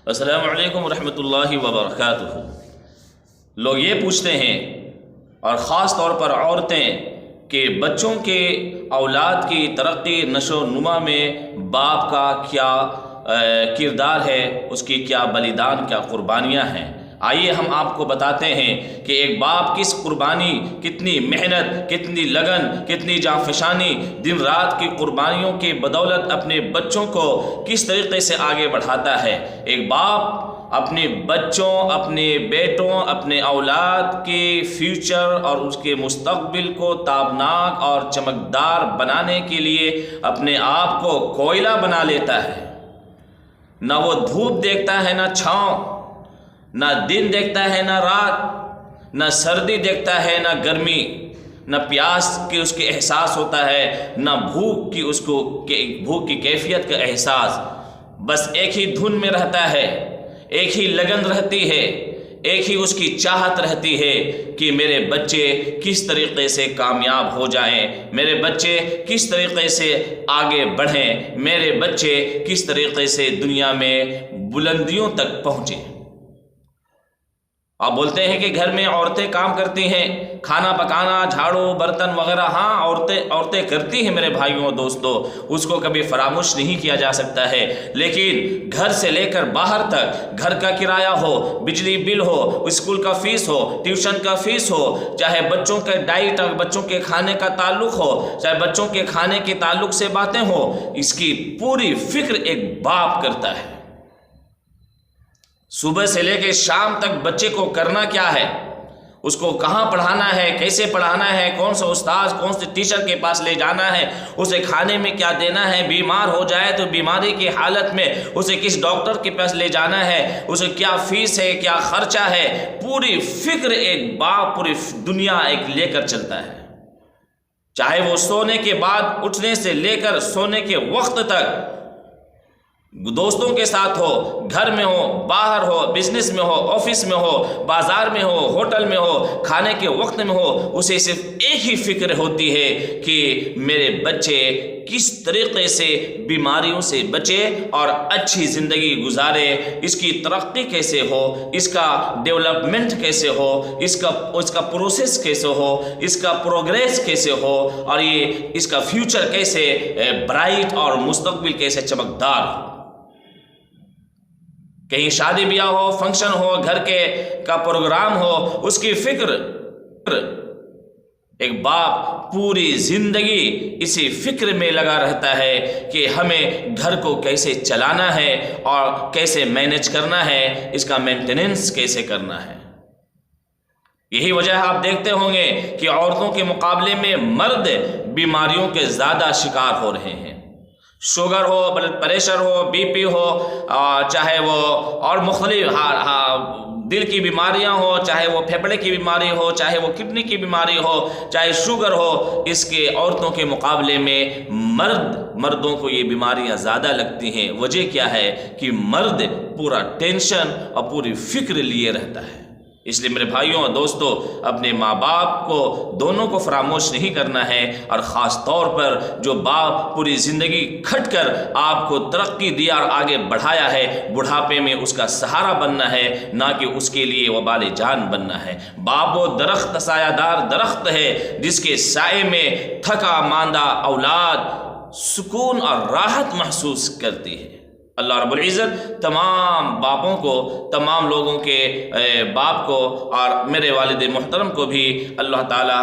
السلام علیکم ورحمۃ اللہ وبرکاتہ۔ لوگ یہ پوچھتے ہیں اور خاص طور پر عورتیں کہ بچوں کے اولاد کی ترقی نشو و نما میں باپ کا کیا کردار ہے، اس کی کیا بلیدان، کیا قربانیاں ہیں۔ آئیے ہم آپ کو بتاتے ہیں کہ ایک باپ کس قربانی، کتنی محنت، کتنی لگن، کتنی جانفشانی، دن رات کی قربانیوں کی بدولت اپنے بچوں کو کس طریقے سے آگے بڑھاتا ہے۔ ایک باپ اپنے بچوں، اپنے بیٹوں، اپنے اولاد کے فیوچر اور اس کے مستقبل کو تابناک اور چمکدار بنانے کے لیے اپنے آپ کو کوئلہ بنا لیتا ہے۔ نہ وہ دھوپ دیکھتا ہے، نہ چھاؤں، نہ دن دیکھتا ہے نہ رات، نہ سردی دیکھتا ہے نہ گرمی، نہ پیاس کی اس کے احساس ہوتا ہے، نہ بھوک کی بھوک کی کیفیت کا احساس۔ بس ایک ہی دھن میں رہتا ہے، ایک ہی لگن رہتی ہے، ایک ہی اس کی چاہت رہتی ہے کہ میرے بچے کس طریقے سے کامیاب ہو جائیں، میرے بچے کس طریقے سے آگے بڑھیں، میرے بچے کس طریقے سے دنیا میں بلندیوں تک پہنچیں۔ آپ بولتے ہیں کہ گھر میں عورتیں کام کرتی ہیں، کھانا پکانا، جھاڑو، برتن وغیرہ۔ ہاں، عورتیں کرتی ہیں میرے بھائیوں اور دوستوں، اس کو کبھی فراموش نہیں کیا جا سکتا ہے، لیکن گھر سے لے کر باہر تک، گھر کا کرایہ ہو، بجلی بل ہو، اسکول کا فیس ہو، ٹیوشن کا فیس ہو، چاہے بچوں کا ڈائٹ اور بچوں کے کھانے کا تعلق ہو، چاہے بچوں کے کھانے کے تعلق سے باتیں ہو، اس کی پوری فکر ایک باپ کرتا ہے۔ صبح سے لے کے شام تک بچے کو کرنا کیا ہے، اس کو کہاں پڑھانا ہے، کیسے پڑھانا ہے، کون سا استاذ، کون سے ٹیچر کے پاس لے جانا ہے، اسے کھانے میں کیا دینا ہے، بیمار ہو جائے تو بیماری کی حالت میں اسے کس ڈاکٹر کے پاس لے جانا ہے، اسے کیا فیس ہے، کیا خرچہ ہے، پوری فکر ایک باپ پوری دنیا ایک لے کر چلتا ہے۔ چاہے وہ سونے کے بعد اٹھنے سے لے کر سونے کے وقت تک دوستوں کے ساتھ ہو، گھر میں ہو، باہر ہو، بزنس میں ہو، آفس میں ہو، بازار میں ہو، ہوٹل میں ہو، کھانے کے وقت میں ہو، اسے صرف ایک ہی فکر ہوتی ہے کہ میرے بچے کس طریقے سے بیماریوں سے بچے اور اچھی زندگی گزارے، اس کی ترقی کیسے ہو، اس کا ڈیولپمنٹ کیسے ہو، اس کا پروسیس کیسے ہو، اس کا پروگریس کیسے ہو، اور یہ اس کا فیوچر کیسے برائٹ اور مستقبل کیسے چمکدار ہو۔ کہیں شادی بیاہ ہو، فنکشن ہو، گھر کا پروگرام ہو، اس کی فکر ایک باپ پوری زندگی اسی فکر میں لگا رہتا ہے کہ ہمیں گھر کو کیسے چلانا ہے اور کیسے مینیج کرنا ہے، اس کا مینٹیننس کیسے کرنا ہے۔ یہی وجہ آپ دیکھتے ہوں گے کہ عورتوں کے مقابلے میں مرد بیماریوں کے زیادہ شکار ہو رہے ہیں۔ شوگر ہو، بلڈ پریشر ہو، بی پی ہو، چاہے وہ اور مختلف دل کی بیماریاں ہو، چاہے وہ پھیپھڑے کی بیماری ہو، چاہے وہ کڈنی کی بیماری ہو، چاہے شوگر ہو، اس کے عورتوں کے مقابلے میں مردوں کو یہ بیماریاں زیادہ لگتی ہیں۔ وجہ کیا ہے کہ مرد پورا ٹینشن اور پوری فکر لیے رہتا ہے۔ اس لیے میرے بھائیوں اور دوستوں، اپنے ماں باپ کو دونوں کو فراموش نہیں کرنا ہے، اور خاص طور پر جو باپ پوری زندگی کھٹ کر آپ کو ترقی دیا اور آگے بڑھایا ہے، بڑھاپے میں اس کا سہارا بننا ہے، نہ کہ اس کے لیے وبال جان بننا ہے۔ باپ وہ درخت، سایہ دار درخت ہے جس کے سائے میں تھکا ماندہ اولاد سکون اور راحت محسوس کرتی ہے۔ اللہ رب العزت تمام باپوں کو، تمام لوگوں کے باپ کو اور میرے والد محترم کو بھی اللہ تعالیٰ